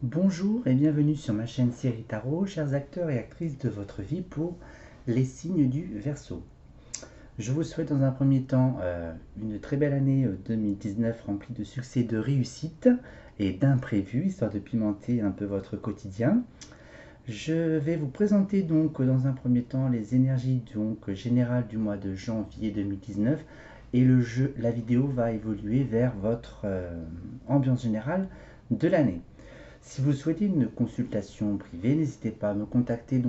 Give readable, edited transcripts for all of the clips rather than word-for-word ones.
Bonjour et bienvenue sur ma chaîne Série Tarot, chers acteurs et actrices de votre vie pour les signes du Verseau. Je vous souhaite dans un premier temps une très belle année 2019 remplie de succès, de réussite et d'imprévus, histoire de pimenter un peu votre quotidien. Je vais vous présenter donc dans un premier temps les énergies générales du mois de janvier 2019 et la vidéo va évoluer vers votre ambiance générale de l'année. Si vous souhaitez une consultation privée, n'hésitez pas à me contacter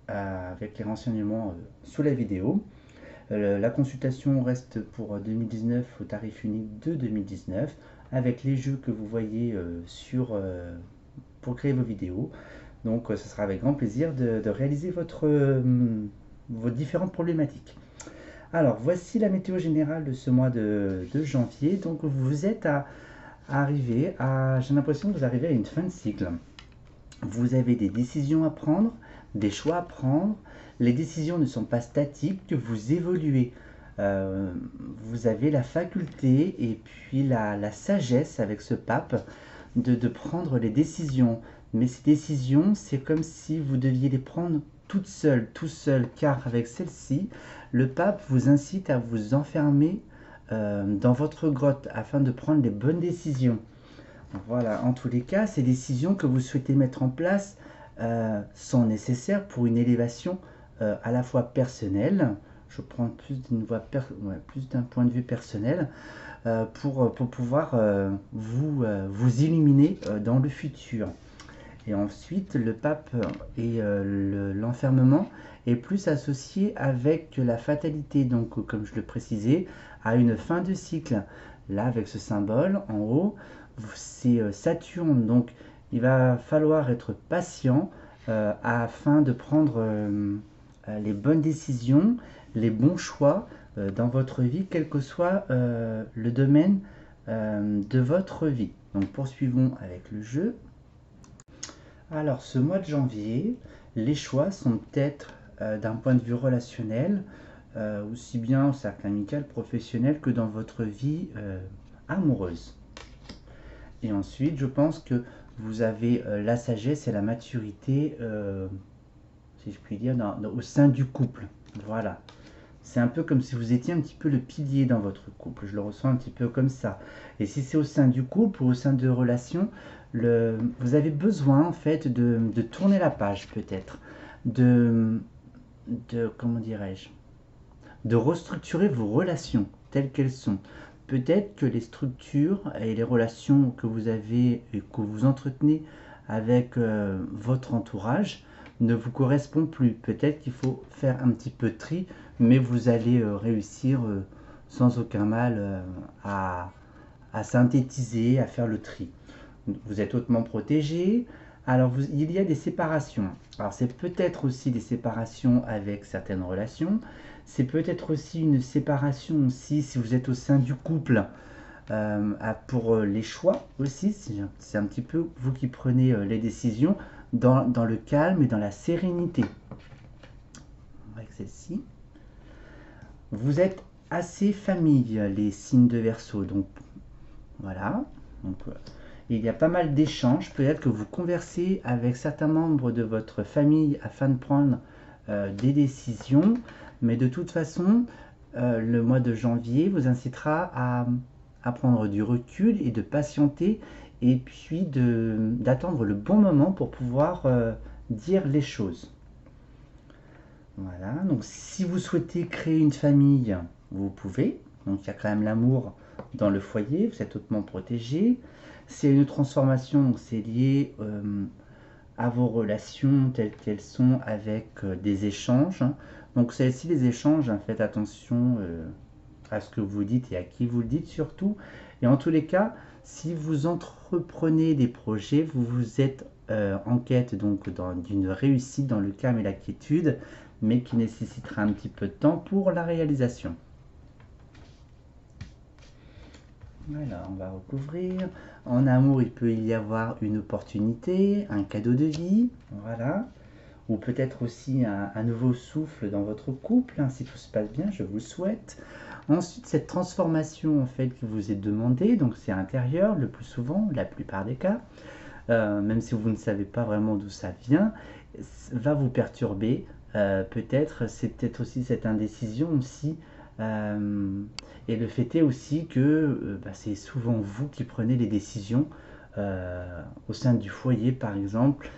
avec les renseignements sous la vidéo. La consultation reste pour 2019 au tarif unique de 2019 avec les jeux que vous voyez pour créer vos vidéos. Donc ce sera avec grand plaisir de réaliser vos différentes problématiques. Alors voici la météo générale de ce mois de janvier. Donc vous êtes j'ai l'impression que vous arrivez à une fin de cycle. Vous avez des décisions à prendre, des choix à prendre. Les décisions ne sont pas statiques, vous évoluez. Vous avez la faculté et puis la sagesse avec ce pape de prendre les décisions. Mais ces décisions, c'est comme si vous deviez les prendre toutes seules, tout seul, car avec celle-ci, le pape vous incite à vous enfermer dans votre grotte afin de prendre les bonnes décisions. Voilà, en tous les cas, ces décisions que vous souhaitez mettre en place sont nécessaires pour une élévation à la fois personnelle. Je prends plus d'un point de vue personnel pour pouvoir vous illuminer dans le futur. Et ensuite, le pape et l'enfermement est plus associé avec la fatalité, donc comme je le précisais, à une fin de cycle. Là, avec ce symbole en haut, c'est Saturne, donc il va falloir être patient afin de prendre les bonnes décisions, les bons choix dans votre vie, quel que soit le domaine de votre vie. Donc poursuivons avec le jeu. Alors, ce mois de janvier, les choix sont peut-être d'un point de vue relationnel, aussi bien au cercle amical, professionnel que dans votre vie amoureuse. Et ensuite, je pense que vous avez la sagesse et la maturité, si je puis dire, au sein du couple. Voilà. C'est un peu comme si vous étiez un petit peu le pilier dans votre couple. Je le ressens un petit peu comme ça. Et si c'est au sein du couple ou au sein de relations, vous avez besoin en fait de tourner la page peut-être, comment dirais-je, de restructurer vos relations telles qu'elles sont. Peut-être que les structures et les relations que vous avez et que vous entretenez avec votre entourage ne vous correspondent plus. Peut-être qu'il faut faire un petit peu de tri, mais vous allez réussir sans aucun mal à synthétiser, à faire le tri. Vous êtes hautement protégé. Alors, il y a des séparations. Alors, c'est peut-être aussi des séparations avec certaines relations. C'est peut-être aussi une séparation aussi si vous êtes au sein du couple. Pour les choix aussi, c'est un petit peu vous qui prenez les décisions dans le calme et dans la sérénité. Avec celle-ci. Vous êtes assez famille, les signes de Verseau. Donc, voilà. Donc, il y a pas mal d'échanges. Peut-être que vous conversez avec certains membres de votre famille afin de prendre des décisions. Mais de toute façon, le mois de janvier vous incitera à prendre du recul et de patienter et puis d'attendre le bon moment pour pouvoir dire les choses. Voilà, donc si vous souhaitez créer une famille, vous pouvez. Donc il y a quand même l'amour dans le foyer, vous êtes hautement protégé. C'est une transformation, donc c'est lié à vos relations telles qu'elles sont avec des échanges. Donc celle-ci, les échanges, faites attention à ce que vous dites et à qui vous le dites surtout. Et en tous les cas, si vous entreprenez des projets, vous êtes en quête donc d'une réussite dans le calme et la quiétude, mais qui nécessitera un petit peu de temps pour la réalisation. Voilà, on va recouvrir. En amour, il peut y avoir une opportunité, un cadeau de vie, voilà. Ou peut-être aussi un nouveau souffle dans votre couple, si tout se passe bien, je vous le souhaite. Ensuite, cette transformation en fait qui vous est demandée, donc c'est intérieur le plus souvent, la plupart des cas. même si vous ne savez pas vraiment d'où ça vient, va vous perturber. Peut-être, c'est peut-être aussi cette indécision aussi. Et le fait est aussi que bah, c'est souvent vous qui prenez les décisions au sein du foyer, par exemple,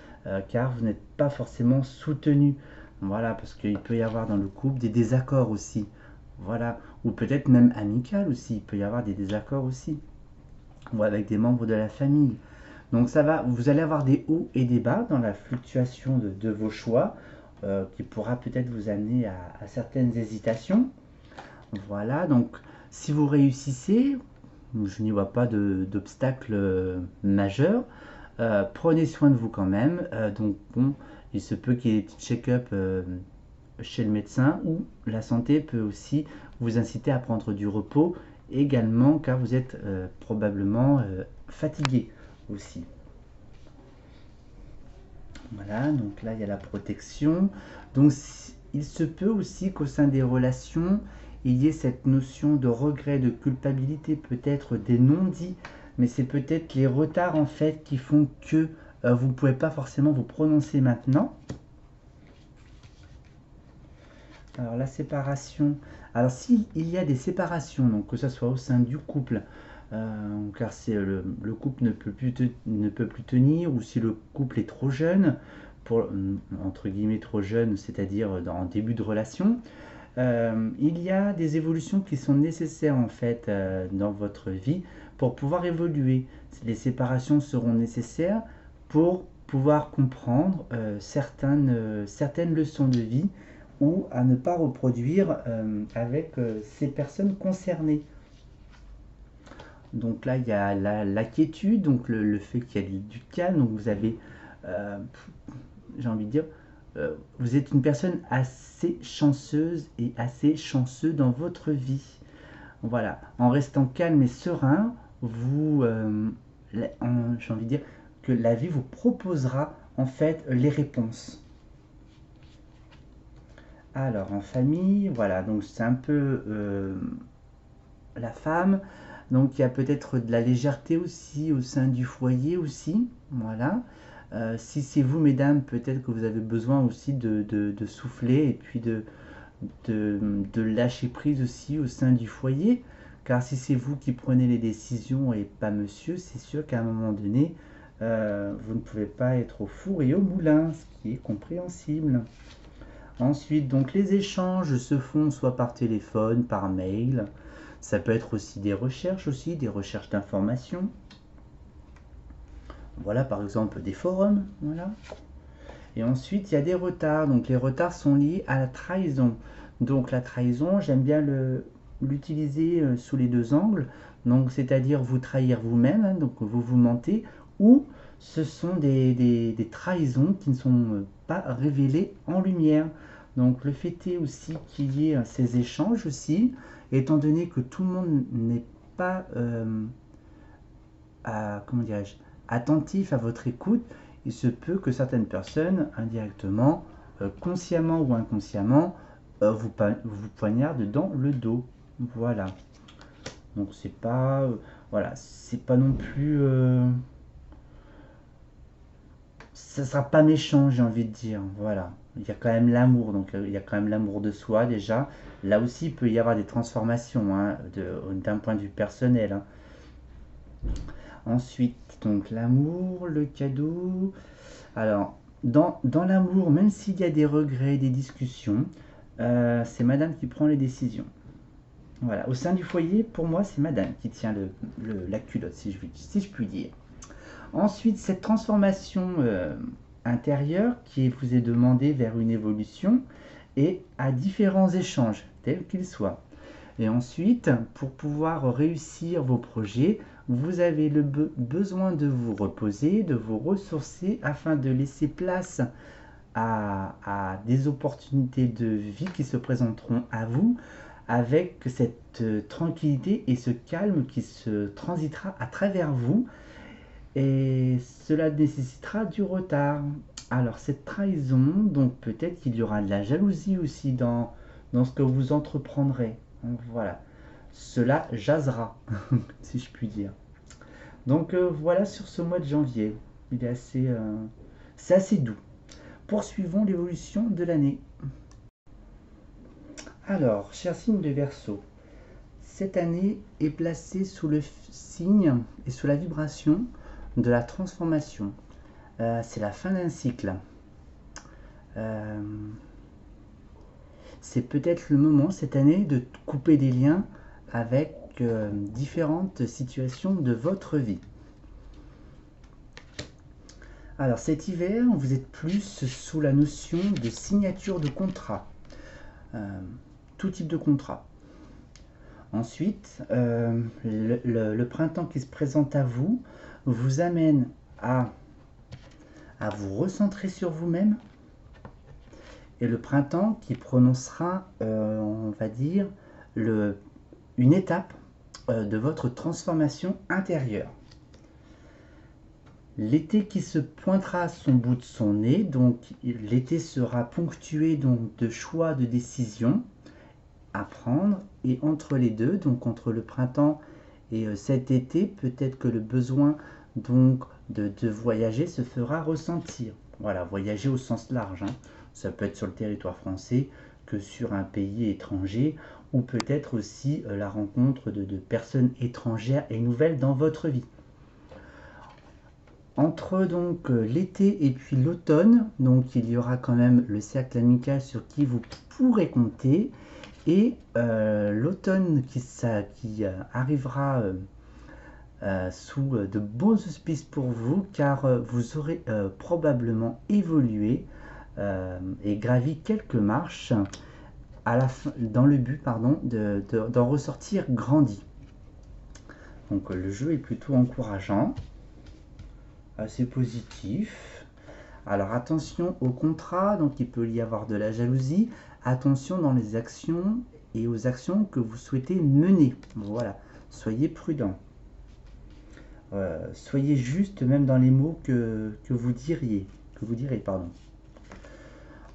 car vous n'êtes pas forcément soutenu. Voilà, parce qu'il peut y avoir dans le couple des désaccords aussi. Voilà, ou peut-être même amical aussi, il peut y avoir des désaccords aussi, ou avec des membres de la famille. Donc ça va, vous allez avoir des hauts et des bas dans la fluctuation de vos choix, qui pourra peut-être vous amener à certaines hésitations. Voilà, donc si vous réussissez, je n'y vois pas d'obstacle majeur. Prenez soin de vous quand même. Donc bon, il se peut qu'il y ait des petits check-up chez le médecin, ou la santé peut aussi vous inciter à prendre du repos également, car vous êtes probablement fatigué aussi. Voilà, donc là il y a la protection. Donc il se peut aussi qu'au sein des relations, il y ait cette notion de regret, de culpabilité, peut-être des non-dits, mais c'est peut-être les retards en fait qui font que vous ne pouvez pas forcément vous prononcer maintenant. Alors la séparation, alors s'il y a des séparations, donc que ce soit au sein du couple, car c'est le couple ne peut plus tenir, ou si le couple est trop jeune, pour, entre guillemets trop jeune, c'est-à-dire en début de relation, il y a des évolutions qui sont nécessaires en fait dans votre vie pour pouvoir évoluer. Les séparations seront nécessaires pour pouvoir comprendre certaines leçons de vie, ou à ne pas reproduire avec ces personnes concernées. Donc là, il y a la quiétude, donc le fait qu'il y a du calme. Donc vous avez, euh, j'ai envie de dire, vous êtes une personne assez chanceuse et assez chanceux dans votre vie. Voilà, en restant calme et serein, vous, j'ai envie de dire que la vie vous proposera en fait les réponses. Alors en famille, voilà, donc c'est un peu la femme. Donc il y a peut-être de la légèreté aussi au sein du foyer aussi. Voilà. Si c'est vous, mesdames, peut-être que vous avez besoin aussi de souffler, et puis de lâcher prise aussi au sein du foyer. Car si c'est vous qui prenez les décisions et pas monsieur, c'est sûr qu'à un moment donné, vous ne pouvez pas être au four et au moulin, ce qui est compréhensible. Ensuite, donc les échanges se font soit par téléphone, par mail. Ça peut être aussi des recherches d'informations. Voilà, par exemple, des forums. Voilà. Et ensuite, il y a des retards. Donc les retards sont liés à la trahison. Donc la trahison, j'aime bien l'utiliser sous les deux angles. Donc c'est-à-dire vous trahir vous-même, hein, donc vous vous mentez, ou ce sont des trahisons qui ne sont pas révélées en lumière. Donc le fait est aussi qu'il y ait ces échanges aussi, étant donné que tout le monde n'est pas comment dirais-je, attentif à votre écoute. Il se peut que certaines personnes, indirectement, consciemment ou inconsciemment, vous poignardent dans le dos. Voilà. Donc c'est pas, voilà, c'est pas non plus, ça sera pas méchant, j'ai envie de dire. Voilà. Il y a quand même l'amour, donc il y a quand même l'amour de soi déjà. Là aussi, il peut y avoir des transformations hein, d'un point de vue personnel. Hein. Ensuite, donc l'amour, le cadeau. Alors, dans l'amour, même s'il y a des regrets, des discussions, c'est madame qui prend les décisions. Voilà, au sein du foyer, pour moi, c'est madame qui tient la culotte, si je puis dire. Ensuite, cette transformation intérieure qui vous est demandée vers une évolution, et à différents échanges, tels qu'ils soient. Et ensuite, pour pouvoir réussir vos projets, vous avez besoin de vous reposer, de vous ressourcer afin de laisser place à des opportunités de vie qui se présenteront à vous, avec cette tranquillité et ce calme qui se transitera à travers vous, et cela nécessitera du retard. Alors cette trahison, donc peut-être qu'il y aura de la jalousie aussi dans ce que vous entreprendrez. Donc, voilà, cela jasera, si je puis dire. Donc voilà sur ce mois de janvier. Il est assez, c'est assez doux. Poursuivons l'évolution de l'année. Alors, cher signe de Verseau, cette année est placée sous le signe et sous la vibration de la transformation. C'est la fin d'un cycle. Euh, c'est peut-être le moment cette année de couper des liens avec différentes situations de votre vie. Alors cet hiver, vous êtes plus sous la notion de signature de contrat. Tout type de contrat. Ensuite, le printemps qui se présente à vous vous amène à vous recentrer sur vous-même. Et le printemps qui prononcera, on va dire, une étape de votre transformation intérieure. L'été qui se pointera à son bout de son nez, donc l'été sera ponctué donc, de choix, de décisions à prendre, et entre les deux, donc entre le printemps et cet été, peut-être que le besoin donc de voyager se fera ressentir. Voilà, voyager au sens large, hein. Ça peut être sur le territoire français que sur un pays étranger, ou peut-être aussi la rencontre de personnes étrangères et nouvelles dans votre vie. Entre donc l'été et puis l'automne, donc il y aura quand même le cercle amical sur qui vous pourrez compter, et l'automne qui arrivera sous de bons auspices pour vous, car vous aurez probablement évolué et gravi quelques marches dans le but d'en ressortir grandi. Donc le jeu est plutôt encourageant, assez positif. Alors attention au contrat, donc il peut y avoir de la jalousie. Attention dans les actions et aux actions que vous souhaitez mener. Voilà, soyez prudent. Soyez juste même dans les mots que vous direz.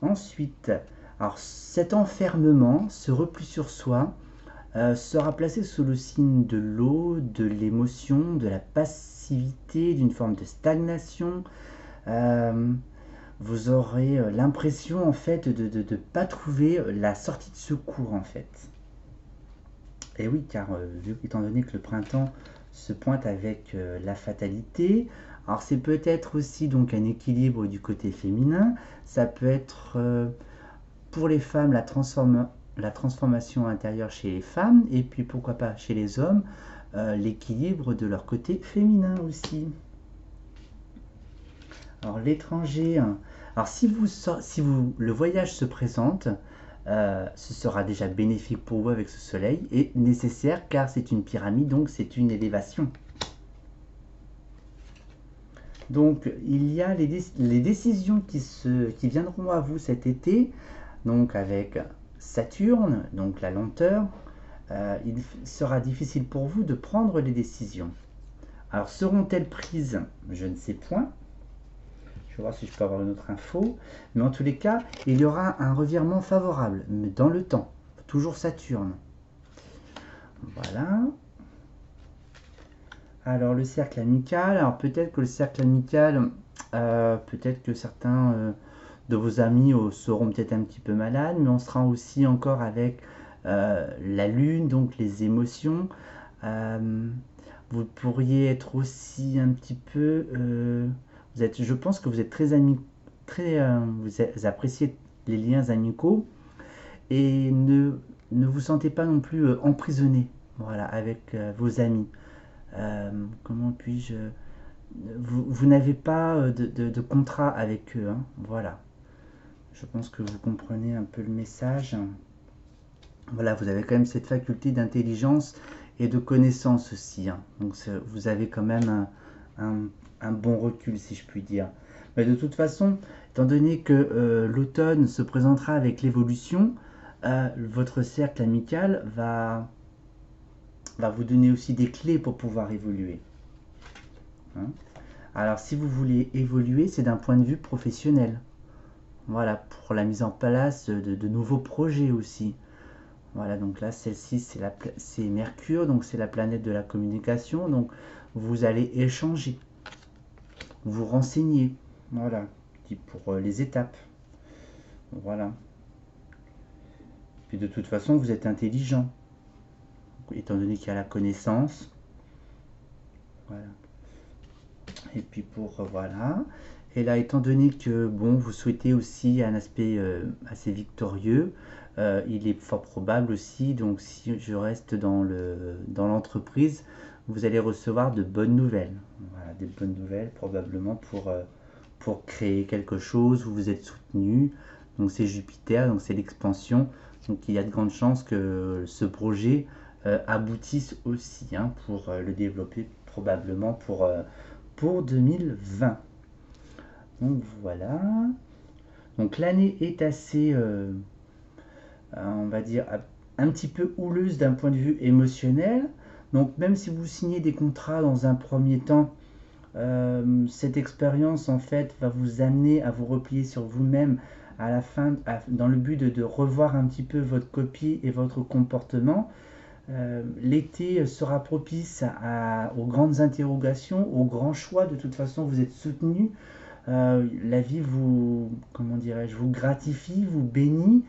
Ensuite, alors cet enfermement, ce repli sur soi, sera placé sous le signe de l'eau, de l'émotion, de la passivité, d'une forme de stagnation. Vous aurez l'impression en fait de ne pas trouver la sortie de secours en fait. Et oui, car étant donné que le printemps se pointe avec la fatalité, alors c'est peut-être aussi donc un équilibre du côté féminin, ça peut être pour les femmes la transformation intérieure chez les femmes, et puis pourquoi pas chez les hommes, l'équilibre de leur côté féminin aussi. Alors l'étranger, hein. Alors si le voyage se présente, ce sera déjà bénéfique pour vous avec ce soleil et nécessaire car c'est une pyramide, donc c'est une élévation. Donc il y a les décisions qui viendront à vous cet été, donc avec Saturne, donc la lenteur. Il sera difficile pour vous de prendre les décisions. Alors seront-elles prises? Je ne sais point. Je vais voir si je peux avoir une autre info. Mais en tous les cas, il y aura un revirement favorable, mais dans le temps. Toujours Saturne. Voilà. Alors le cercle amical. Alors peut-être que le cercle amical, peut-être que certains de vos amis seront peut-être un petit peu malades, mais on sera aussi encore avec la lune, donc les émotions. Vous pourriez être aussi un petit peu... je pense que vous êtes vous appréciez les liens amicaux et ne vous sentez pas non plus emprisonné, voilà, avec vos amis. Comment puis-je... Vous n'avez pas de contrat avec eux, hein, voilà. Je pense que vous comprenez un peu le message. Voilà, vous avez quand même cette faculté d'intelligence et de connaissance aussi, hein. Donc vous avez quand même un bon recul, si je puis dire. Mais de toute façon, étant donné que l'automne se présentera avec l'évolution, votre cercle amical va vous donner aussi des clés pour pouvoir évoluer, hein. Alors si vous voulez évoluer, c'est d'un point de vue professionnel. Voilà, pour la mise en place de nouveaux projets aussi. Voilà, donc là, celle-ci, c'est Mercure, donc c'est la planète de la communication. Donc, vous allez échanger. vous renseigner. Voilà, pour les étapes. Voilà. Puis de toute façon, vous êtes intelligent, étant donné qu'il y a la connaissance. Voilà. Et puis voilà. Et là, étant donné que bon, vous souhaitez aussi un aspect assez victorieux, il est fort probable aussi, donc si je reste dans l'entreprise, vous allez recevoir de bonnes nouvelles. Voilà, des bonnes nouvelles probablement pour créer quelque chose où vous êtes soutenu. Donc c'est Jupiter, donc c'est l'expansion. Donc il y a de grandes chances que ce projet aboutisse aussi, hein, pour le développer probablement pour 2020. Donc voilà. Donc l'année est assez, on va dire, un petit peu houleuse d'un point de vue émotionnel. Donc même si vous signez des contrats dans un premier temps, cette expérience en fait va vous amener à vous replier sur vous-même à la fin, dans le but de revoir un petit peu votre copie et votre comportement. L'été sera propice aux grandes interrogations, aux grands choix. De toute façon, vous êtes soutenu. La vie vous, comment dirais-je, vous gratifie, vous bénit,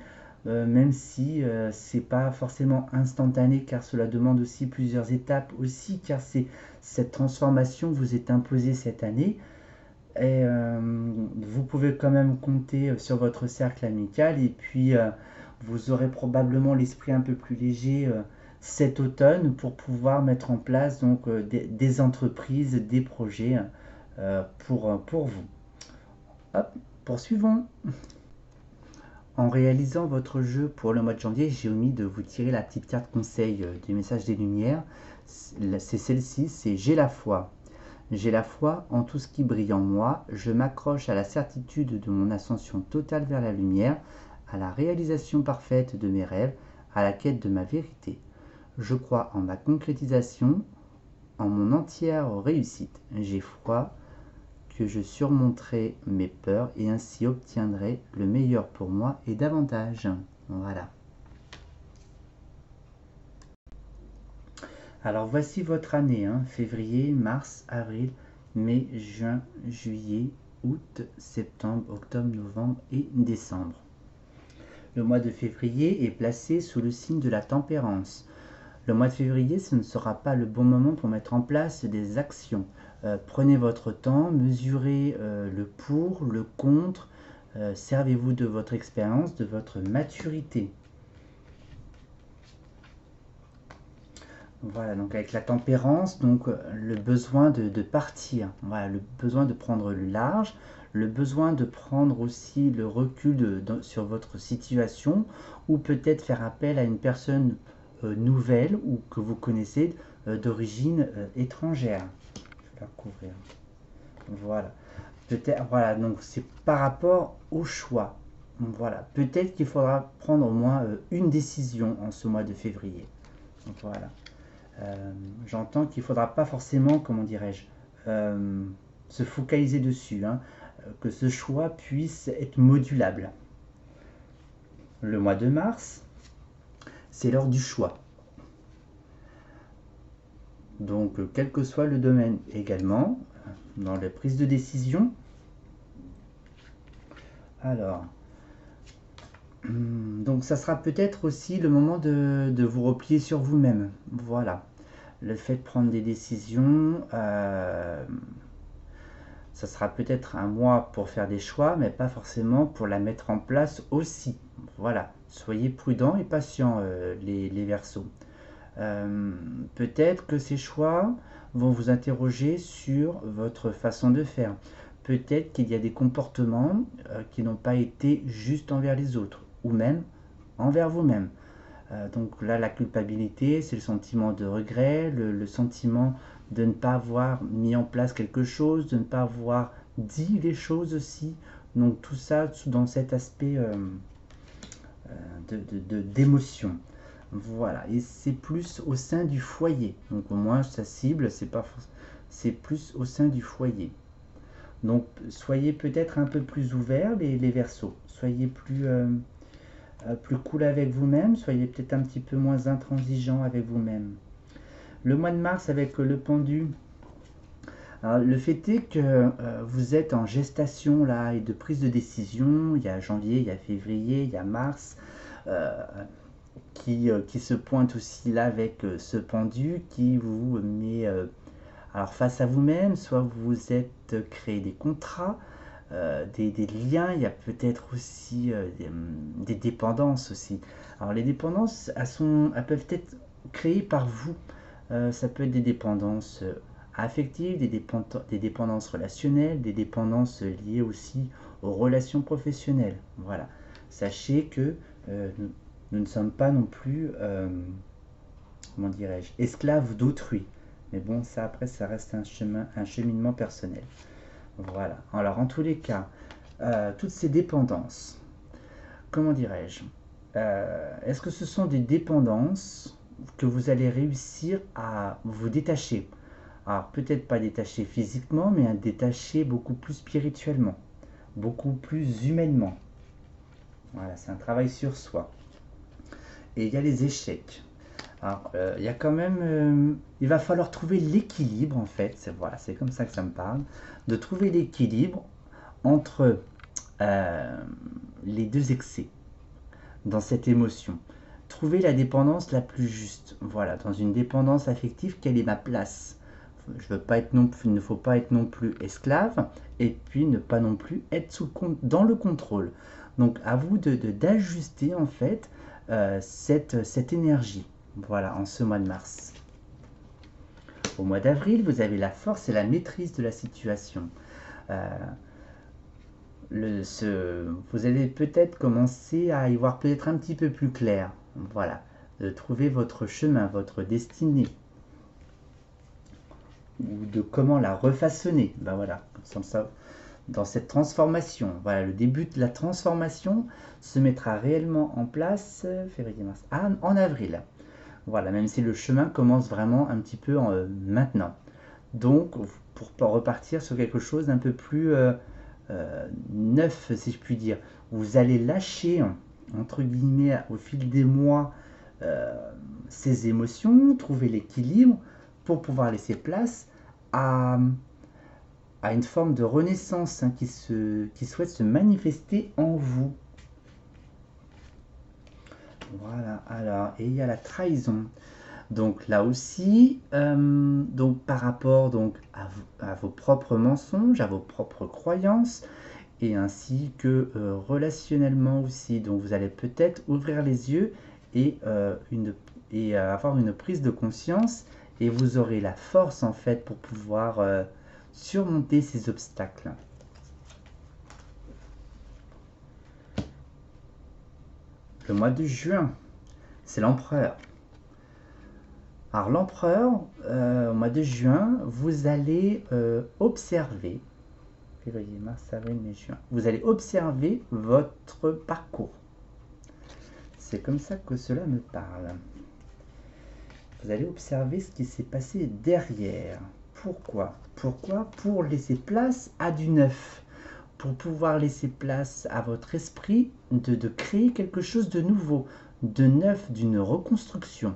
même si c'est pas forcément instantané, car cela demande aussi plusieurs étapes aussi, car cette transformation vous est imposée cette année. Et vous pouvez quand même compter sur votre cercle amical, et puis vous aurez probablement l'esprit un peu plus léger cet automne pour pouvoir mettre en place donc des entreprises, des projets pour vous. Hop, poursuivons. En réalisant votre jeu pour le mois de janvier, j'ai omis de vous tirer la petite carte conseil du message des Lumières. C'est celle-ci, c'est j'ai la foi. J'ai la foi en tout ce qui brille en moi. Je m'accroche à la certitude de mon ascension totale vers la lumière, à la réalisation parfaite de mes rêves, à la quête de ma vérité. Je crois en ma concrétisation, en mon entière réussite. J'ai foi que je surmonterai mes peurs et ainsi obtiendrai le meilleur pour moi et davantage. Voilà. Alors voici votre année, hein. Février, mars, avril, mai, juin, juillet, août, septembre, octobre, novembre et décembre. Le mois de février est placé sous le signe de la tempérance. Le mois de février, ce ne sera pas le bon moment pour mettre en place des actions. Prenez votre temps, mesurez le pour, le contre, servez-vous de votre expérience, de votre maturité. Voilà, donc avec la tempérance, donc le besoin de partir, voilà, le besoin de prendre le large, le besoin de prendre aussi le recul sur votre situation, ou peut-être faire appel à une personne nouvelle ou que vous connaissez d'origine étrangère. Je vais la couvrir. Voilà. Peut-être, voilà, donc c'est par rapport au choix. Voilà. Peut-être qu'il faudra prendre au moins une décision en ce mois de février. Voilà. J'entends qu'il ne faudra pas forcément, comment dirais-je, se focaliser dessus, hein, que ce choix puisse être modulable. Le mois de mars, c'est l'heure du choix. Donc, quel que soit le domaine également, dans la prise de décision. Alors, donc ça sera peut-être aussi le moment de vous replier sur vous-même. Voilà. Le fait de prendre des décisions, ça sera peut-être un mois pour faire des choix, mais pas forcément pour la mettre en place aussi. Voilà. Soyez prudents et patients, les Verseaux. Peut-être que ces choix vont vous interroger sur votre façon de faire. Peut-être qu'il y a des comportements qui n'ont pas été justes envers les autres, ou même envers vous-même. Donc là, la culpabilité, c'est le sentiment de regret, le sentiment de ne pas avoir mis en place quelque chose, de ne pas avoir dit les choses aussi. Donc tout ça dans cet aspect d'émotion. Voilà, et c'est plus au sein du foyer. Donc au moins sa cible, c'est plus au sein du foyer. Donc soyez peut-être un peu plus ouverts les Verseaux. Soyez plus cool avec vous-même, soyez peut-être un petit peu moins intransigeant avec vous-même. Le mois de mars avec le pendu. Alors, le fait est que vous êtes en gestation là et de prise de décision. Il y a janvier, il y a février, il y a mars euh, qui se pointe aussi là avec ce pendu qui vous met alors face à vous-même. Soit vous êtes créé des contrats, des liens. Il y a peut-être aussi des dépendances aussi. Alors les dépendances, elles peuvent être créées par vous. Ça peut être des dépendances affectives, des dépendances relationnelles, des dépendances liées aussi aux relations professionnelles. Voilà. Sachez que nous ne sommes pas non plus, comment dirais-je, esclaves d'autrui. Mais bon, ça après, ça reste un cheminement personnel. Voilà. Alors en tous les cas, toutes ces dépendances, comment dirais-je, est-ce que ce sont des dépendances que vous allez réussir à vous détacher? Alors peut-être pas détacher physiquement, mais à détacher beaucoup plus spirituellement, beaucoup plus humainement. Voilà, c'est un travail sur soi. Et il y a les échecs. Alors, il y a quand même, il va falloir trouver l'équilibre en fait. Voilà, c'est comme ça que ça me parle, de trouver l'équilibre entre les deux excès dans cette émotion. Trouver la dépendance la plus juste. Voilà, dans une dépendance affective, quelle est ma place? Je veux pas être non plus, il ne faut pas être non plus esclave, et puis ne pas non plus être dans le contrôle. Donc à vous d'ajuster en fait cette énergie. Voilà, en ce mois de mars. Au mois d'avril, vous avez la force et la maîtrise de la situation. Vous allez peut-être commencer à y voir peut-être un petit peu plus clair. Voilà, de trouver votre chemin, votre destinée, ou de comment la refaçonner. Ben voilà, comme ça, dans cette transformation. Voilà, le début de la transformation se mettra réellement en place février-mars, en avril. Voilà, même si le chemin commence vraiment un petit peu maintenant. Donc, pour repartir sur quelque chose d'un peu plus neuf, si je puis dire, vous allez lâcher, entre guillemets, au fil des mois, ces émotions, trouver l'équilibre pour pouvoir laisser place à, à une forme de renaissance qui souhaite se manifester en vous. Voilà, alors, et il y a la trahison. Donc là aussi, donc par rapport donc, à vos propres mensonges, à vos propres croyances, et ainsi que relationnellement aussi. Donc vous allez peut-être ouvrir les yeux et, avoir une prise de conscience, et vous aurez la force en fait pour pouvoir surmonter ces obstacles. Le mois de juin, c'est l'empereur. Alors l'empereur, au mois de juin, vous allez observer, février, mars, avril, mai, juin, vous allez observer votre parcours. C'est comme ça que cela me parle. Vous allez observer ce qui s'est passé derrière. Pourquoi? Pourquoi? Pour laisser place à du neuf. Pour pouvoir laisser place à votre esprit de créer quelque chose de nouveau, de neuf, d'une reconstruction.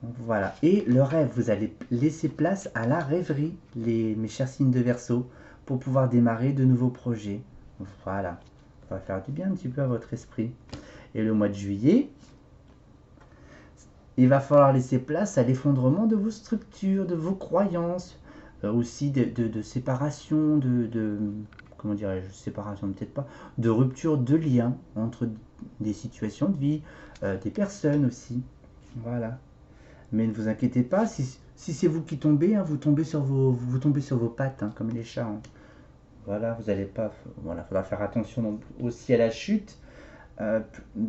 Voilà, et le rêve, vous allez laisser place à la rêverie, mes chers signes de Verseau, pour pouvoir démarrer de nouveaux projets. Voilà, ça va faire du bien un petit peu à votre esprit. Et le mois de juillet, il va falloir laisser place à l'effondrement de vos structures, de vos croyances, aussi de séparation, comment dirais-je, séparation peut-être pas, de rupture de liens entre des situations de vie, des personnes aussi. Voilà. Mais ne vous inquiétez pas, si c'est vous qui tombez, hein, vous tombez sur vos pattes, hein, comme les chats. Hein. Voilà, vous n'allez pas. Voilà, il faudra faire attention aussi à la chute,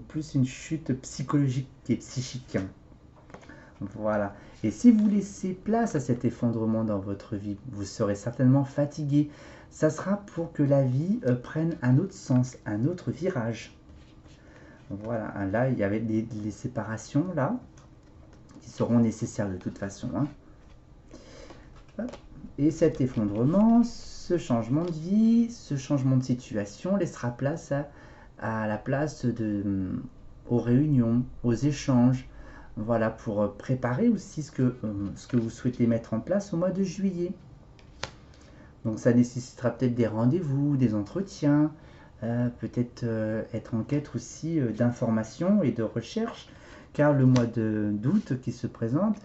plus une chute psychologique et psychique. Hein. Voilà. Et si vous laissez place à cet effondrement dans votre vie, vous serez certainement fatigué. Ça sera pour que la vie prenne un autre sens, un autre virage. Voilà, là, il y avait les séparations, là, qui seront nécessaires de toute façon. Hein. Et cet effondrement, ce changement de vie, ce changement de situation laissera place aux réunions, aux échanges. Voilà, pour préparer aussi ce que vous souhaitez mettre en place au mois de juillet. Donc ça nécessitera peut-être des rendez-vous, des entretiens, peut-être être en quête aussi d'informations et de recherches, car le mois d'août qui se présente,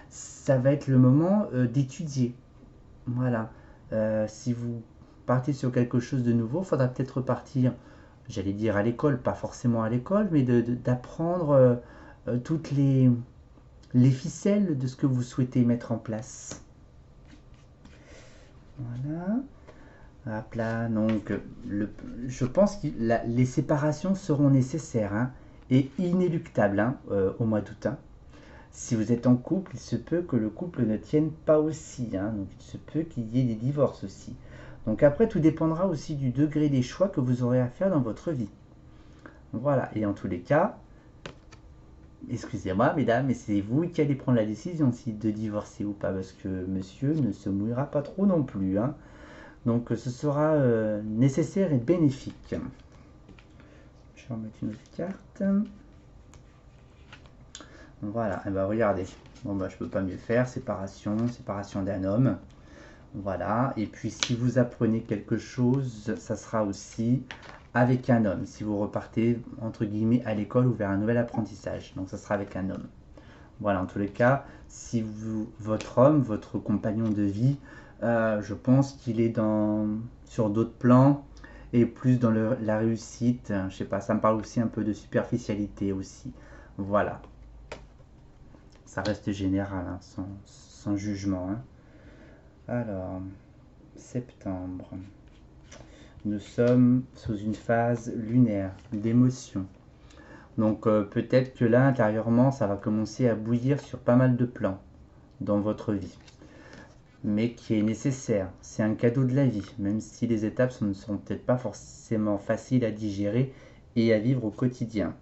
ça va être le moment d'étudier. Voilà. Si vous partez sur quelque chose de nouveau, il faudra peut-être repartir, j'allais dire à l'école, pas forcément à l'école, mais d'apprendre toutes les ficelles de ce que vous souhaitez mettre en place. Voilà. Hop là, donc je pense que les séparations seront nécessaires hein, et inéluctables hein, au mois d'août. Hein. Si vous êtes en couple, il se peut que le couple ne tienne pas aussi. Hein, donc il se peut qu'il y ait des divorces aussi. Donc après, tout dépendra aussi du degré des choix que vous aurez à faire dans votre vie. Voilà, et en tous les cas, excusez-moi mesdames, mais c'est vous qui allez prendre la décision si de divorcer ou pas, parce que monsieur ne se mouillera pas trop non plus. Hein. Donc ce sera nécessaire et bénéfique. Je vais remettre une autre carte. Voilà, et ben regardez. Bon bah je peux pas mieux faire, séparation d'un homme. Voilà, et puis si vous apprenez quelque chose, ça sera aussi avec un homme. Si vous repartez entre guillemets à l'école ou vers un nouvel apprentissage, donc ça sera avec un homme. Voilà, en tous les cas, si votre homme, votre compagnon de vie, je pense qu'il est sur d'autres plans et plus dans la réussite. Je sais pas, ça me parle aussi un peu de superficialité aussi. Voilà, ça reste général, hein, sans jugement. Hein. Alors, septembre. Nous sommes sous une phase lunaire d'émotion. Donc peut-être que là, intérieurement, ça va commencer à bouillir sur pas mal de plans dans votre vie. Mais qui est nécessaire. C'est un cadeau de la vie, même si les étapes ne sont peut-être pas forcément faciles à digérer et à vivre au quotidien.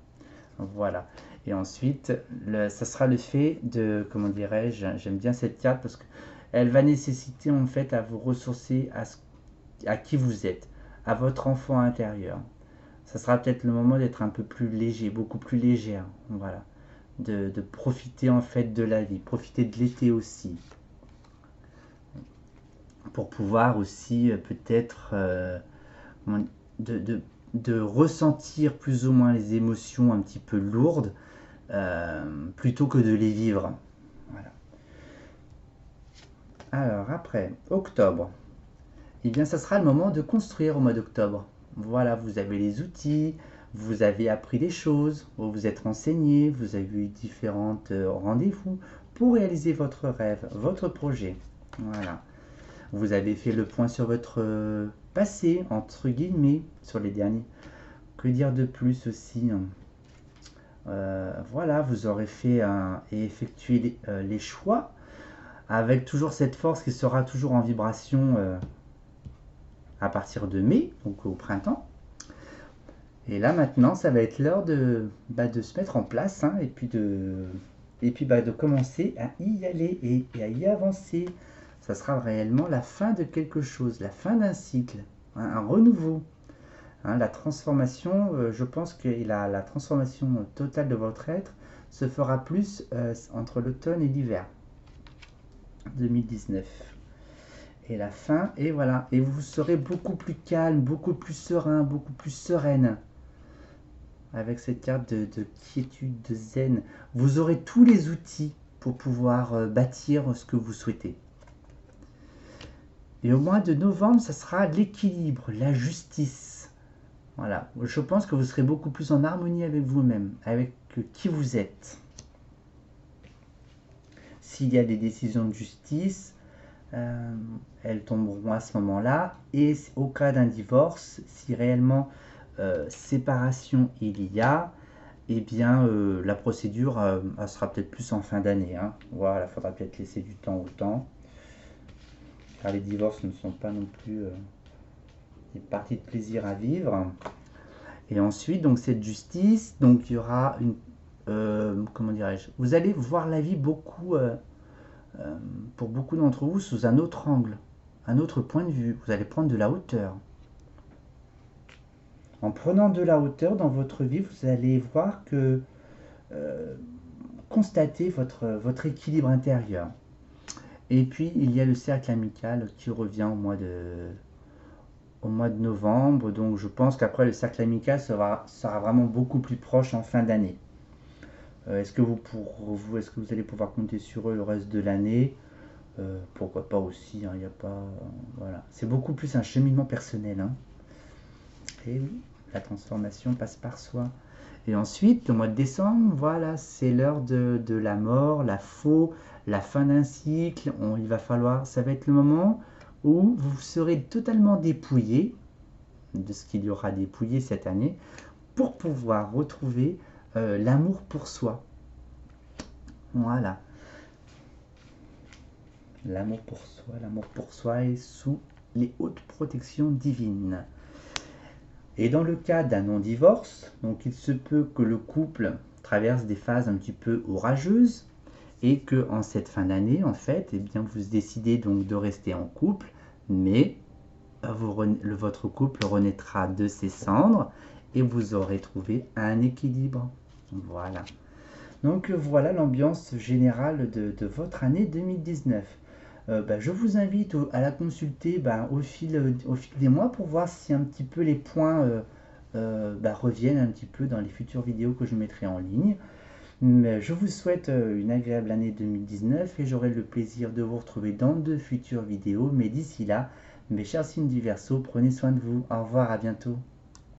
Voilà. Et ensuite, ça sera le fait de, comment dirais-je, j'aime bien cette carte parce qu'elle va nécessiter en fait à vous ressourcer à qui vous êtes, à votre enfant intérieur. Ça sera peut-être le moment d'être un peu plus léger, beaucoup plus légère. Voilà. De profiter en fait de la vie, profiter de l'été aussi. Pour pouvoir aussi peut-être de ressentir plus ou moins les émotions un petit peu lourdes plutôt que de les vivre. Voilà. Alors après, octobre, eh bien ça sera le moment de construire au mois d'octobre. Voilà, vous avez les outils, vous avez appris des choses, vous vous êtes renseigné, vous avez eu différents rendez-vous pour réaliser votre rêve, votre projet. Voilà. Vous avez fait le point sur votre passé, entre guillemets, sur les derniers. Que dire de plus aussi hein. Voilà, vous aurez fait et effectué les choix avec toujours cette force qui sera toujours en vibration à partir de mai, donc au printemps. Et là maintenant, ça va être l'heure de se mettre en place hein, et puis de commencer à y aller et à y avancer. Ça sera réellement la fin de quelque chose, la fin d'un cycle, hein, un renouveau. Hein, la transformation, je pense que la transformation totale de votre être se fera plus entre l'automne et l'hiver 2019. Et la fin, et voilà. Et vous serez beaucoup plus calme, beaucoup plus serein, beaucoup plus sereine. Avec cette carte de quiétude, de zen. Vous aurez tous les outils pour pouvoir bâtir ce que vous souhaitez. Et au mois de novembre, ça sera l'équilibre, la justice. Voilà, je pense que vous serez beaucoup plus en harmonie avec vous-même, avec qui vous êtes. S'il y a des décisions de justice, elles tomberont à ce moment-là. Et au cas d'un divorce, si réellement séparation il y a, eh bien la procédure elle sera peut-être plus en fin d'année. Hein. Voilà, il faudra peut-être laisser du temps au temps. Car les divorces ne sont pas non plus des parties de plaisir à vivre. Et ensuite, donc cette justice, donc il y aura une, comment dirais-je, vous allez voir la vie beaucoup, pour beaucoup d'entre vous, sous un autre angle, un autre point de vue. Vous allez prendre de la hauteur. En prenant de la hauteur dans votre vie, vous allez voir que constater votre équilibre intérieur. Et puis, il y a le cercle amical qui revient au mois de novembre. Donc, je pense qu'après, le cercle amical sera vraiment beaucoup plus proche en fin d'année. Est-ce que est-ce que vous allez pouvoir compter sur eux le reste de l'année? Pourquoi pas aussi, hein, y a pas, voilà. C'est beaucoup plus un cheminement personnel, hein. Et oui, la transformation passe par soi. Et ensuite, au mois de décembre, voilà, c'est l'heure de la mort, la fin d'un cycle. Il va falloir, ça va être le moment où vous serez totalement dépouillé de ce qu'il y aura dépouillé cette année pour pouvoir retrouver l'amour pour soi. Voilà. L'amour pour soi est sous les hautes protections divines. Et dans le cas d'un non-divorce, donc il se peut que le couple traverse des phases un petit peu orageuses et que en cette fin d'année, en fait, eh bien, vous décidez donc de rester en couple, mais votre couple renaîtra de ses cendres et vous aurez trouvé un équilibre. Voilà. Donc voilà l'ambiance générale de votre année 2019. Je vous invite à la consulter au fil des mois pour voir si un petit peu les points reviennent un petit peu dans les futures vidéos que je mettrai en ligne. Mais je vous souhaite une agréable année 2019 et j'aurai le plaisir de vous retrouver dans de futures vidéos. Mais d'ici là, mes chers signes du Verseau, prenez soin de vous. Au revoir, à bientôt.